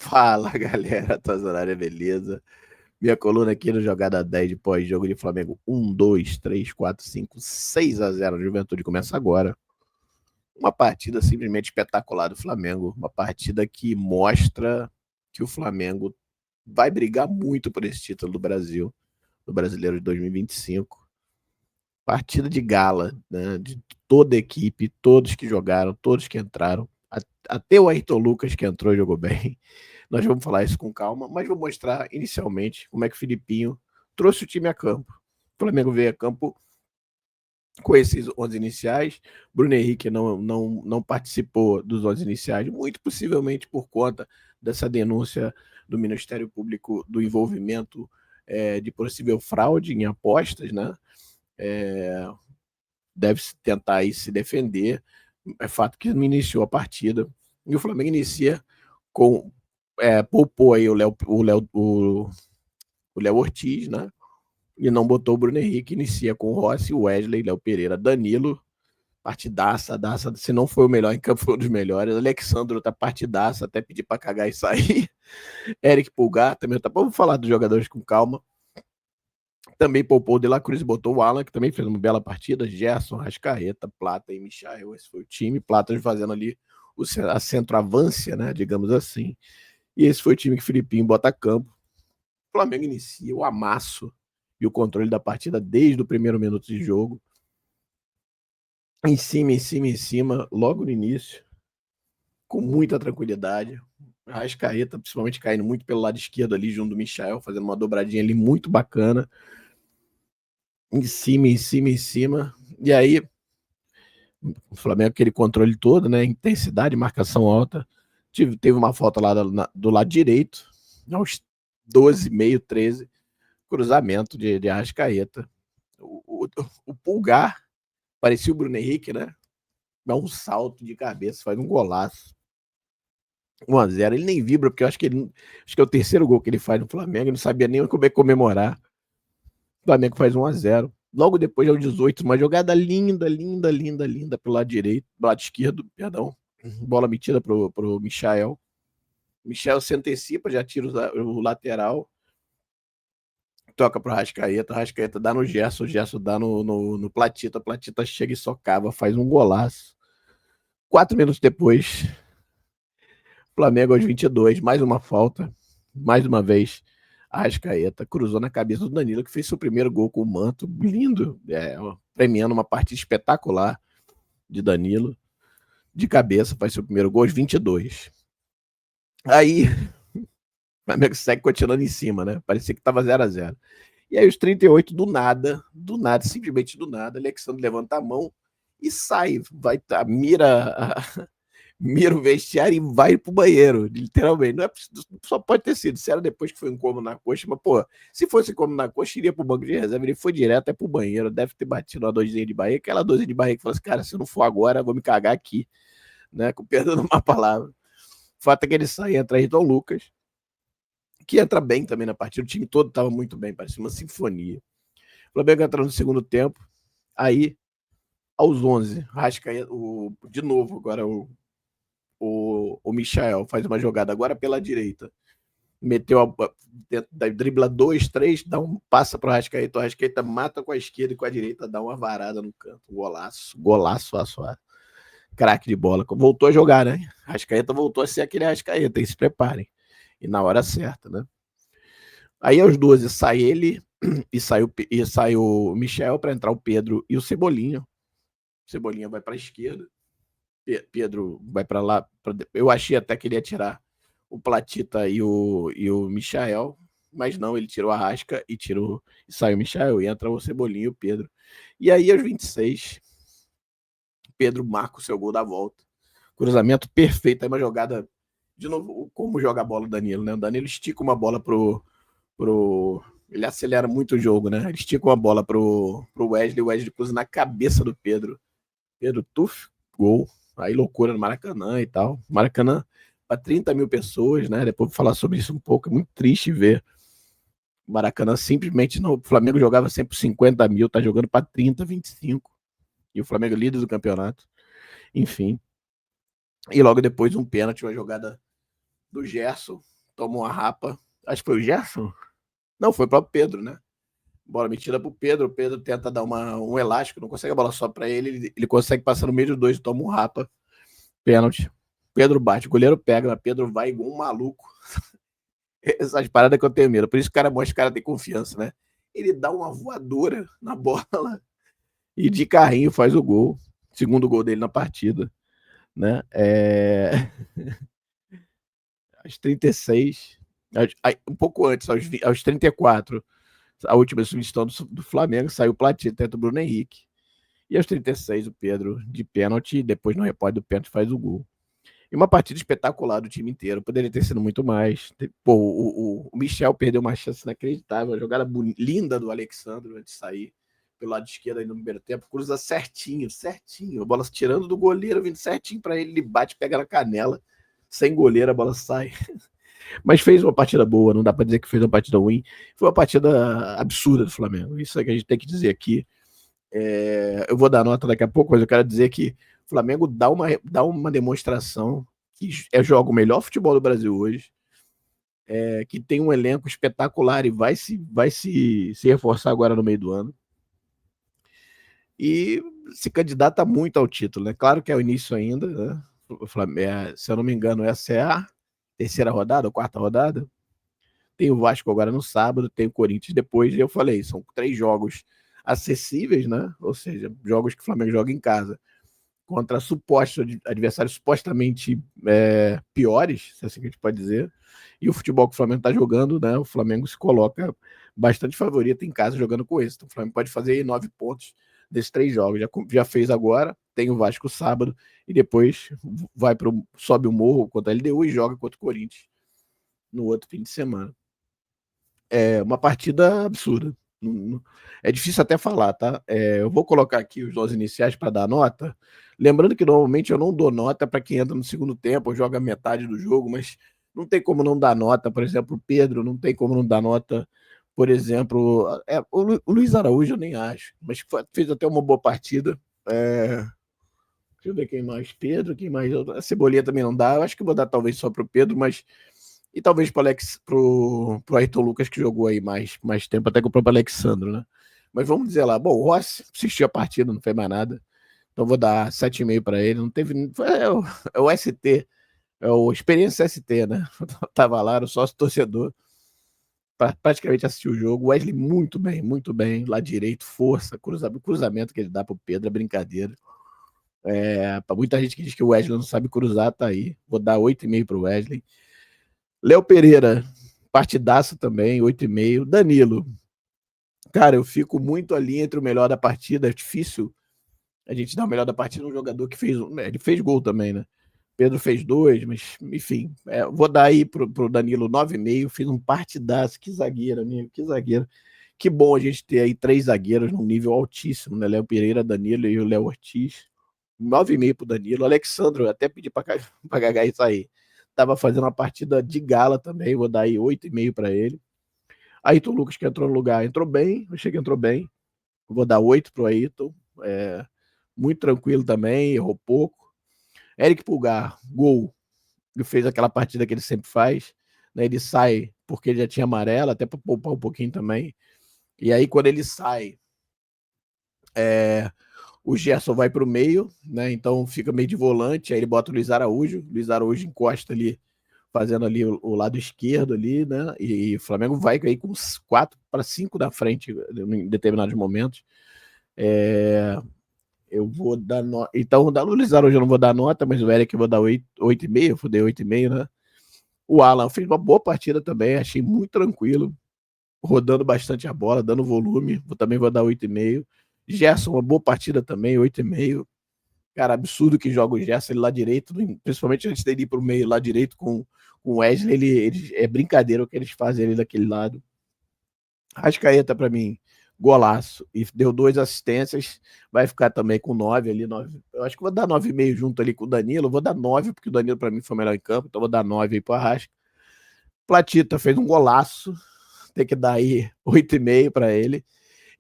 Fala, galera, Tazonária, beleza? Minha coluna aqui no Jogada 10 de pós-jogo de Flamengo 1, 2, 3, 4, 5, 6 a 0. Juventude começa agora. Uma partida simplesmente espetacular do Flamengo. Uma partida que mostra que o Flamengo vai brigar muito por esse título do Brasil, do Brasileiro de 2025. Partida de gala, né? De toda a equipe, todos que jogaram, todos que entraram. Até o Ayrton Lucas que entrou jogou bem. Nós vamos falar isso com calma, mas vou mostrar inicialmente como é que o Filipinho trouxe o time a campo. O Flamengo veio a campo com esses 11 iniciais. Bruno Henrique não participou dos 11 iniciais, muito possivelmente por conta dessa denúncia do Ministério Público do envolvimento de possível fraude em apostas, né? Deve tentar aí se defender. É fato que não iniciou a partida. E o Flamengo inicia com. Poupou aí o Léo Ortiz, né? E não botou o Bruno Henrique. Inicia com o Rossi, Wesley, Léo Pereira, Danilo. Partidaça, se não foi o melhor em campo, foi um dos melhores. Alexandro tá partidaça, até pedir para cagar e sair. Eric Pulgar também tá. Vamos falar dos jogadores com calma. Também poupou o De La Cruz e botou o Alan, que também fez uma bela partida. Gerson, Rascaeta, Plata e Michael. Esse foi o time. Plata fazendo ali a centroavância, né? Digamos assim. E esse foi o time que o Filipinho bota a campo. O Flamengo inicia o amasso e o controle da partida desde o primeiro minuto de jogo. Em cima, logo no início. Com muita tranquilidade. A Rascaeta, principalmente caindo muito pelo lado esquerdo ali, junto do Michael, fazendo uma dobradinha ali muito bacana. Em cima. E aí, o Flamengo, aquele controle todo, né? Intensidade, marcação alta. Teve uma falta lá do lado direito, aos 12, meio, 13. Cruzamento de Arrascaeta. O Pulgar, parecia o Bruno Henrique, né? Dá um salto de cabeça, faz um golaço. 1 a 0. Ele nem vibra, porque eu acho que é o terceiro gol que ele faz no Flamengo. Ele não sabia nem como é comemorar. O Flamengo faz 1 a 0. Logo depois, aos 18, uma jogada linda pro lado direito, pro lado esquerdo, perdão. Bola metida pro Michael. Michael se antecipa, já tira o lateral. Toca pro Rascaeta, Rascaeta dá no Gerson, o Gerson dá no Platita, Platita chega e socava, faz um golaço. 4 minutos depois, Flamengo aos 22, mais uma falta, mais uma vez, a Rascaeta cruzou na cabeça do Danilo, que fez seu primeiro gol com o manto, lindo, premiando uma partida espetacular de Danilo, de cabeça, faz seu primeiro gol aos 22. Aí, o Flamengo segue continuando em cima, né? Parecia que tava 0 a 0. E aí, os 38, simplesmente do nada, Alexandre levanta a mão e sai, mira o vestiário e vai pro banheiro, literalmente. Não é, só pode ter sido, se era depois que foi um incômodo na coxa, mas, pô, se fosse incômodo na coxa, iria pro banco de reserva, ele foi direto pro banheiro, deve ter batido uma dorzinha de barriga, aquela dorzinha de barriga que falou assim, cara, se eu não for agora, eu vou me cagar aqui, né, com perdão uma palavra. O fato é que ele sai e entra Ayrton Lucas, que entra bem também na partida, o time todo estava muito bem, parecia uma sinfonia. O Flamengo entra no segundo tempo, aí, aos 11, Rascaeta, de novo, agora o Michael faz uma jogada agora pela direita, meteu dribla 2, 3, passa pro Rascaeta, o Rascaeta mata com a esquerda e com a direita dá uma varada no canto, golaço, craque de bola, voltou a jogar, né? Rascaeta voltou a ser aquele Rascaeta, e se preparem, e na hora certa, né? Aí aos 12 sai ele e sai o Michel para entrar o Pedro e o Cebolinha. Cebolinha vai para a esquerda, Pedro vai para lá. Eu achei até que ele ia tirar o Platita e o Michael, mas não, ele tirou a Rasca e saiu o Michael e entra o Cebolinha e o Pedro. E aí, aos 26, Pedro marca o seu gol da volta. Cruzamento perfeito, aí uma jogada. De novo, como joga a bola o Danilo, né? O Danilo estica uma bola pro. Ele acelera muito o jogo, né? Ele estica uma bola pro Wesley, o Wesley cruza na cabeça do Pedro. Pedro, tuf, gol. Aí loucura no Maracanã e tal. Maracanã para 30 mil pessoas, né? Depois vou falar sobre isso um pouco. É muito triste ver o Maracanã simplesmente não. O Flamengo jogava sempre 50 mil, tá jogando para 30, 25. E o Flamengo líder do campeonato. Enfim. E logo depois um pênalti, uma jogada do Gerson, tomou uma rapa. Acho que foi o Gerson? Não, foi o próprio Pedro, né? Bola metida pro Pedro, o Pedro tenta dar um elástico, não consegue a bola só para ele consegue passar no meio dos dois, toma um rapa, pênalti. Pedro bate, o goleiro pega, mas Pedro vai igual um maluco. Essas paradas que eu tenho medo, por isso que o cara mostra que o cara tem confiança, né? Ele dá uma voadora na bola e de carrinho faz o gol, segundo gol dele na partida, né? Aos 36, um pouco antes, aos 34, a última substituição do Flamengo, saiu o Platini, tenta o Bruno Henrique. E aos 36, o Pedro, de pênalti, depois no repórter do pênalti, faz o gol. E uma partida espetacular do time inteiro, poderia ter sido muito mais. Pô, o Michel perdeu uma chance inacreditável, uma jogada linda do Alexandre antes de sair pelo lado esquerdo aí no primeiro tempo, cruza certinho, a bola tirando do goleiro, vindo certinho para ele, ele bate, pega na canela, sem goleiro, a bola sai. Mas fez uma partida boa, não dá para dizer que fez uma partida ruim, foi uma partida absurda do Flamengo, isso é que a gente tem que dizer aqui. Eu vou dar nota daqui a pouco, mas eu quero dizer que o Flamengo dá uma demonstração que joga o melhor futebol do Brasil hoje, que tem um elenco espetacular e vai se reforçar agora no meio do ano. E se candidata muito ao título, né? Claro que é o início ainda, né? O Flamengo, se eu não me engano, essa é a terceira rodada ou quarta rodada. Tem o Vasco agora no sábado, tem o Corinthians depois, e eu falei, são 3 jogos acessíveis, né? Ou seja, jogos que o Flamengo joga em casa contra supostos adversários supostamente piores, se assim que a gente pode dizer. E o futebol que o Flamengo está jogando, né? O Flamengo se coloca bastante favorito em casa jogando com esse. Então, o Flamengo pode fazer 9 pontos desses 3 jogos. Já fez agora, tem o Vasco sábado e depois sobe o morro contra a LDU e joga contra o Corinthians no outro fim de semana. É uma partida absurda. É difícil até falar, tá? Eu vou colocar aqui os 12 iniciais para dar nota. Lembrando que normalmente eu não dou nota para quem entra no segundo tempo ou joga metade do jogo, mas não tem como não dar nota. Por exemplo, o Pedro, não tem como não dar nota. Por exemplo, o Luiz Araújo eu nem acho, mas fez até uma boa partida. Deixa eu ver quem mais. Pedro, quem mais? A Cebolinha também não dá. Eu acho que vou dar talvez só para o Pedro, mas e talvez pro Ayrton Lucas, que jogou aí mais tempo, até que o próprio Alexandre, né? Mas vamos dizer lá, bom, o Rossi assistiu a partida, não fez mais nada. Então vou dar 7,5 para ele. Não teve. É o ST, é o Experiência ST, né? Tava lá, era o sócio torcedor. Praticamente assistiu o jogo. Wesley muito bem. Lá direito, força, cruzamento que ele dá pro Pedro, é brincadeira. Para muita gente que diz que o Wesley não sabe cruzar, tá aí. Vou dar 8,5 pro Wesley. Léo Pereira, partidaço também, 8,5. Danilo, cara, eu fico muito ali entre o melhor da partida. É difícil a gente dar o melhor da partida um jogador que fez. Ele fez gol também, né? Pedro fez 2, mas enfim. Vou dar aí pro Danilo 9,5. Fez um partidaço. Que zagueiro, amigo, que zagueiro. Que bom a gente ter aí 3 zagueiros num nível altíssimo, né? Léo Pereira, Danilo e o Léo Ortiz. 9,5 pro Danilo. Alexandre, eu até pedi pra Gagá isso aí. Tava fazendo uma partida de gala também, vou dar aí 8,5 para ele. Ayrton Lucas, que entrou no lugar, entrou bem, achei que entrou bem. Vou dar 8 pro Ayrton. Muito tranquilo também, errou pouco. Eric Pulgar, gol. Ele fez aquela partida que ele sempre faz. Né? Ele sai porque ele já tinha amarelo, até para poupar um pouquinho também. E aí, quando ele sai, o Gerson vai para o meio, né? Então fica meio de volante. Aí ele bota o Luiz Araújo. Luiz Araújo encosta ali, fazendo ali o lado esquerdo ali, né? E o Flamengo vai aí com 4 para 5 da frente em determinados momentos. Eu vou dar nota. Então, o Luiz Araújo eu não vou dar nota, mas o Eric eu vou dar 8,5, eu fudei 8,5, né? O Alan fez uma boa partida também, achei muito tranquilo, rodando bastante a bola, dando volume, também vou dar 8,5. Gerson, uma boa partida também, 8,5. Cara, absurdo que joga o Gerson ele lá direito, principalmente antes dele ir pro meio lá direito com o Wesley, ele é brincadeira o que eles fazem ali daquele lado. Rascaeta, para mim, golaço. E deu 2 assistências, vai ficar também com 9 ali. 9. Eu acho que vou dar 9,5 junto ali com o Danilo. Vou dar 9, porque o Danilo, para mim, foi o melhor em campo. Então vou dar 9 aí pro Arrasca. Platita fez um golaço. Tem que dar aí 8,5 para ele.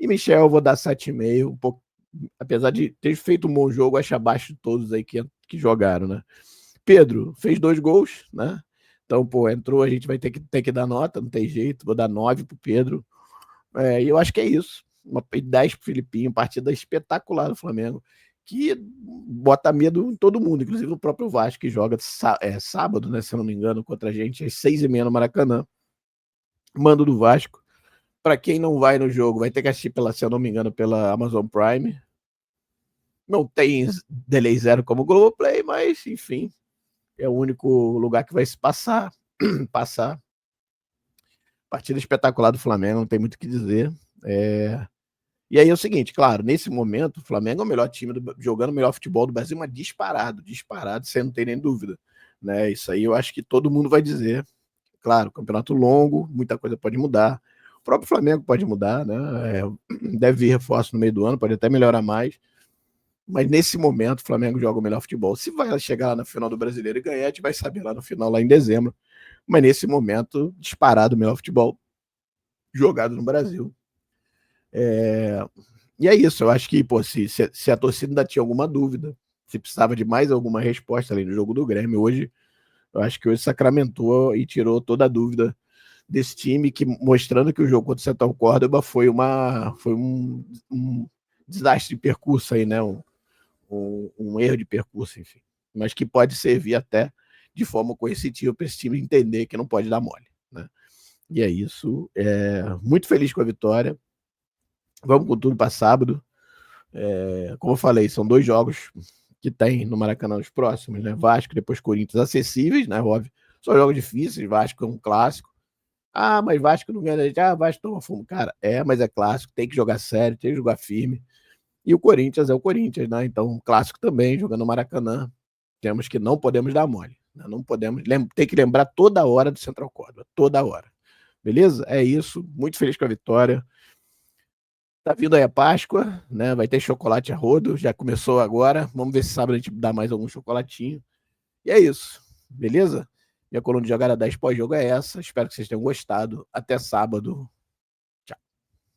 E Michel, eu vou dar 7,5. Um pouco, apesar de ter feito um bom jogo, acho abaixo de todos aí que jogaram, né? Pedro fez 2 gols, né? Então, pô, entrou, a gente vai ter que dar nota, não tem jeito, vou dar 9 pro Pedro. E eu acho que é isso. 10 pro Filipinho, partida espetacular do Flamengo, que bota medo em todo mundo, inclusive o próprio Vasco, que joga sábado, né, se eu não me engano, contra a gente, às 6h30 no Maracanã. Mando do Vasco. Para quem não vai no jogo, vai ter que assistir, se eu não me engano, pela Amazon Prime. Não tem delay zero como o Globoplay, mas, enfim, é o único lugar que vai se passar. Partida espetacular do Flamengo, não tem muito o que dizer. E aí é o seguinte, claro, nesse momento, o Flamengo é o melhor time, jogando o melhor futebol do Brasil, mas disparado, você não tem nem dúvida. Né? Isso aí eu acho que todo mundo vai dizer. Claro, campeonato longo, muita coisa pode mudar. O próprio Flamengo pode mudar, né? Deve vir reforço no meio do ano, pode até melhorar mais. Mas nesse momento, o Flamengo joga o melhor futebol. Se vai chegar lá na final do Brasileiro e ganhar, a gente vai saber lá no final, lá em dezembro. Mas nesse momento, disparado o melhor futebol jogado no Brasil. E é isso, eu acho que, pô, se a torcida ainda tinha alguma dúvida, se precisava de mais alguma resposta além do jogo do Grêmio, hoje, eu acho que hoje sacramentou e tirou toda a dúvida desse time, que mostrando que o jogo contra o Central Córdoba foi um desastre de percurso aí, né? Um erro de percurso, enfim. Mas que pode servir até de forma coercitiva para esse time entender que não pode dar mole, né? E é isso. Muito feliz com a vitória. Vamos com tudo para sábado. Como eu falei, são 2 jogos que tem no Maracanã os próximos, né? Vasco, depois Corinthians, acessíveis, né? Óbvio. Só jogos difíceis, Vasco é um clássico. Ah, mas Vasco não ganha. Vasco toma fumo. Cara, mas é clássico, tem que jogar sério, tem que jogar firme. E o Corinthians é o Corinthians, né? Então, clássico também, jogando no Maracanã. Temos que não podemos dar mole. Né? Não podemos. Tem que lembrar toda hora do Central Córdoba. Toda hora. Beleza? É isso. Muito feliz com a vitória. Tá vindo aí a Páscoa, né? Vai ter chocolate a rodo. Já começou agora. Vamos ver se sábado a gente dá mais algum chocolatinho. E é isso. Beleza? Minha coluna de jogada 10 pós-jogo é essa. Espero que vocês tenham gostado. Até sábado.